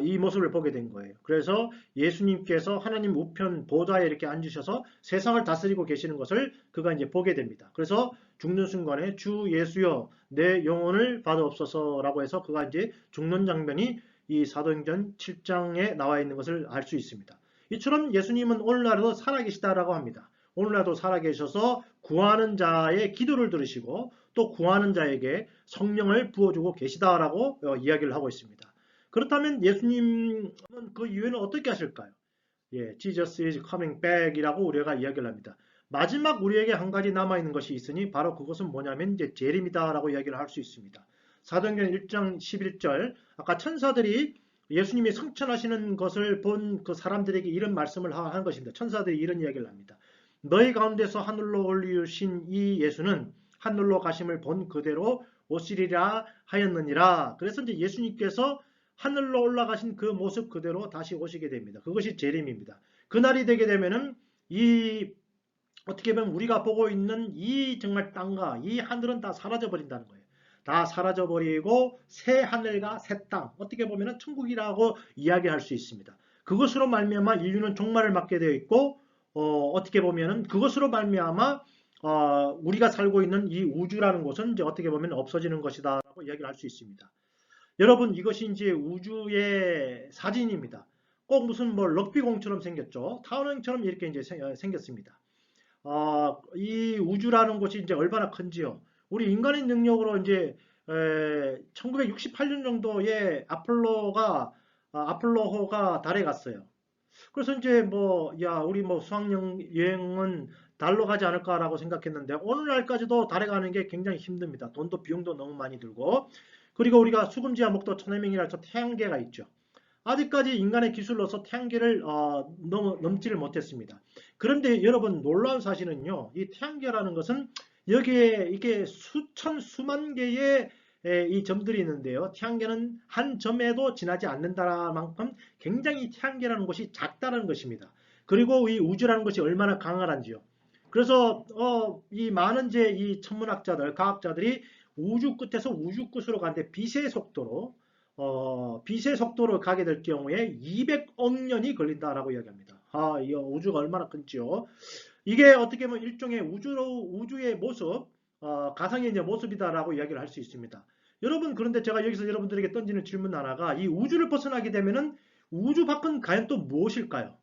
이 모습을 보게 된 거예요. 그래서 예수님께서 하나님 우편 보좌에 이렇게 앉으셔서 세상을 다스리고 계시는 것을 그가 이제 보게 됩니다. 그래서 죽는 순간에 주 예수여 내 영혼을 받아옵소서라고 해서 그가 이제 죽는 장면이 이 사도행전 7장에 나와 있는 것을 알 수 있습니다. 이처럼 예수님은 오늘날도 살아계시다라고 합니다. 오늘날도 살아계셔서 구하는 자의 기도를 들으시고 또 구하는 자에게 성령을 부어주고 계시다라고 이야기를 하고 있습니다. 그렇다면 예수님은 그 이후에는 어떻게 하실까요? 예, Jesus is coming back 이라고 우리가 이야기를 합니다. 마지막 우리에게 한 가지 남아있는 것이 있으니 바로 그것은 뭐냐면 이제 재림이다라고 이야기를 할 수 있습니다. 사도행전 1장 11절 아까 천사들이 예수님이 성천하시는 것을 본 그 사람들에게 이런 말씀을 한 것입니다. 천사들이 이런 이야기를 합니다. 너희 가운데서 하늘로 올리신 이 예수는 하늘로 가심을 본 그대로 오시리라 하였느니라. 그래서 이제 예수님께서 하늘로 올라가신 그 모습 그대로 다시 오시게 됩니다. 그것이 재림입니다. 그날이 되게 되면은 어떻게 보면 우리가 보고 있는 이 정말 땅과 이 하늘은 다 사라져 버린다는 거예요. 다 사라져 버리고 새 하늘과 새 땅, 어떻게 보면은 천국이라고 이야기할 수 있습니다. 그것으로 말미암아 인류는 종말을 맞게 되어 있고 어떻게 보면은 그것으로 말미암아 우리가 살고 있는 이 우주라는 곳은 이제 어떻게 보면 없어지는 것이다라고 이야기를 할 수 있습니다. 여러분 이것이 이제 우주의 사진입니다. 꼭 무슨 뭐 럭비공처럼 생겼죠. 타원형처럼 이렇게 이제 생겼습니다. 이 우주라는 곳이 이제 얼마나 큰지요. 우리 인간의 능력으로 이제 1968년 정도에 아폴로호가 달에 갔어요. 그래서 이제 우리 수학여행은 달로 가지 않을까라고 생각했는데 오늘날까지도 달에 가는 게 굉장히 힘듭니다. 돈도 비용도 너무 많이 들고 그리고 우리가 수금지와 목도 천해명이라 저 태양계가 있죠. 아직까지 인간의 기술로서 태양계를 넘지를 못했습니다. 그런데 여러분 놀라운 사실은요. 이 태양계라는 것은 여기에 이게 수만 개의 이 점들이 있는데요. 태양계는 한 점에도 지나지 않는다는 만큼 굉장히 태양계라는 것이 작다는 것입니다. 그리고 이 우주라는 것이 얼마나 강한지요. 그래서 이 많은 이 천문학자들, 과학자들이 우주 끝에서 우주 끝으로 가는데 빛의 속도로 가게 될 경우에 200억 년이 걸린다라고 이야기합니다. 이 우주가 얼마나 큰지요. 이게 어떻게 보면 일종의 우주의 모습, 가상의 이제 모습이다라고 이야기를 할 수 있습니다. 여러분 그런데 제가 여기서 여러분들에게 던지는 질문 하나가 이 우주를 벗어나게 되면은 우주 밖은 과연 또 무엇일까요?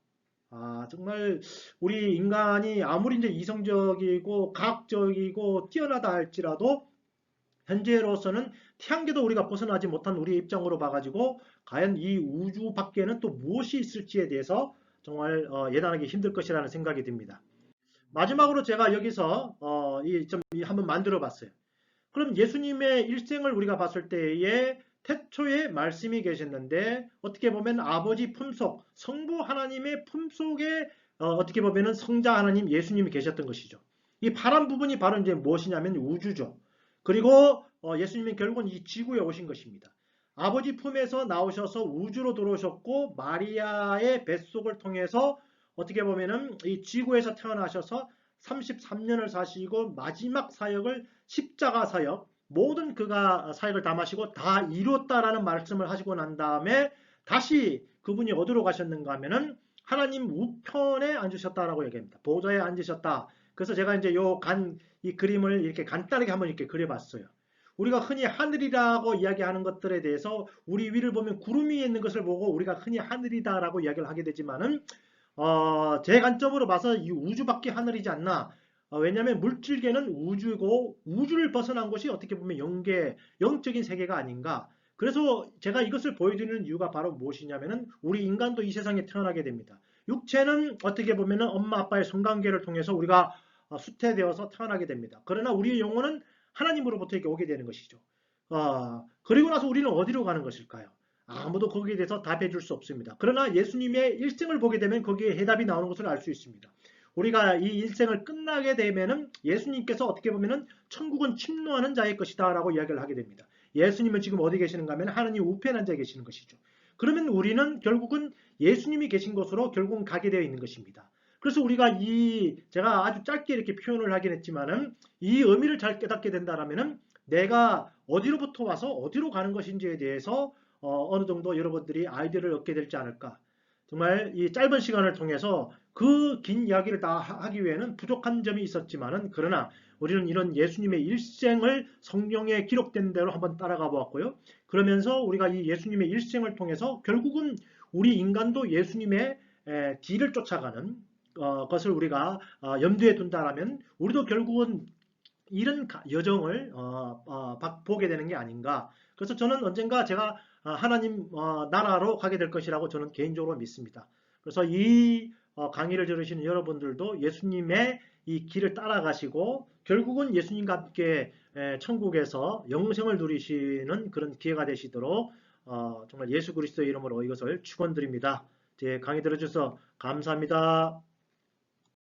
정말 우리 인간이 아무리 이제 이성적이고 과학적이고 뛰어나다 할지라도 현재로서는 태양계도 우리가 벗어나지 못한 우리의 입장으로 봐가지고 과연 이 우주 밖에는 또 무엇이 있을지에 대해서 정말 예단하기 힘들 것이라는 생각이 듭니다. 마지막으로 제가 여기서 좀 한번 만들어 봤어요. 그럼 예수님의 일생을 우리가 봤을 때에 태초에 말씀이 계셨는데 어떻게 보면 아버지 품속, 성부 하나님의 품속에 어떻게 보면 성자 하나님 예수님이 계셨던 것이죠. 이 파란 부분이 바로 이제 무엇이냐면 우주죠. 그리고 예수님이 결국은 이 지구에 오신 것입니다. 아버지 품에서 나오셔서 우주로 들어오셨고 마리아의 뱃속을 통해서 어떻게 보면은 이 지구에서 태어나셔서 33년을 사시고 마지막 사역을 십자가 사역, 모든 그가 사역을 다 마시고 다 이뤘다라는 말씀을 하시고 난 다음에 다시 그분이 어디로 가셨는가 하면은 하나님 우편에 앉으셨다라고 얘기합니다. 보좌에 앉으셨다. 그래서 제가 이제 이 그림을 이렇게 간단하게 한번 이렇게 그려봤어요. 우리가 흔히 하늘이라고 이야기하는 것들에 대해서 우리 위를 보면 구름 위에 있는 것을 보고 우리가 흔히 하늘이다라고 이야기를 하게 되지만은 제 관점으로 봐서 이 우주밖에 하늘이지 않나. 왜냐하면 물질계는 우주고 우주를 벗어난 것이 어떻게 보면 영적인 세계가 아닌가. 그래서 제가 이것을 보여드리는 이유가 바로 무엇이냐면은 우리 인간도 이 세상에 태어나게 됩니다. 육체는 어떻게 보면은 엄마 아빠의 성관계를 통해서 우리가 수태되어서 태어나게 됩니다. 그러나 우리의 영혼은 하나님으로부터 이렇게 오게 되는 것이죠. 그리고 나서 우리는 어디로 가는 것일까요? 아무도 거기에 대해서 답해 줄 수 없습니다. 그러나 예수님의 일생을 보게 되면 거기에 해답이 나오는 것을 알 수 있습니다. 우리가 이 일생을 끝나게 되면은 예수님께서 어떻게 보면은 천국은 침노하는 자의 것이다 라고 이야기를 하게 됩니다. 예수님은 지금 어디 계시는가 하면 하느님 우편에 앉아 계시는 것이죠. 그러면 우리는 결국은 예수님이 계신 곳으로 결국은 가게 되어 있는 것입니다. 그래서 우리가 제가 아주 짧게 이렇게 표현을 하긴 했지만은 이 의미를 잘 깨닫게 된다라면은 내가 어디로부터 와서 어디로 가는 것인지에 대해서 어느 정도 여러분들이 아이디어를 얻게 될지 않을까. 정말 이 짧은 시간을 통해서 그 긴 이야기를 다 하기 위해는 부족한 점이 있었지만은 그러나 우리는 이런 예수님의 일생을 성경에 기록된 대로 한번 따라가 보았고요. 그러면서 우리가 이 예수님의 일생을 통해서 결국은 우리 인간도 예수님의 뒤를 쫓아가는 것을 우리가 염두에 둔다라면 우리도 결국은 이런 여정을 보게 되는 게 아닌가. 그래서 저는 언젠가 제가 하나님 나라로 가게 될 것이라고 저는 개인적으로 믿습니다. 그래서 이 강의를 들으시는 여러분들도 예수님의 이 길을 따라가시고 결국은 예수님과 함께 천국에서 영생을 누리시는 그런 기회가 되시도록 정말 예수 그리스도의 이름으로 이것을 축원드립니다. 제 강의 들어주셔서 감사합니다.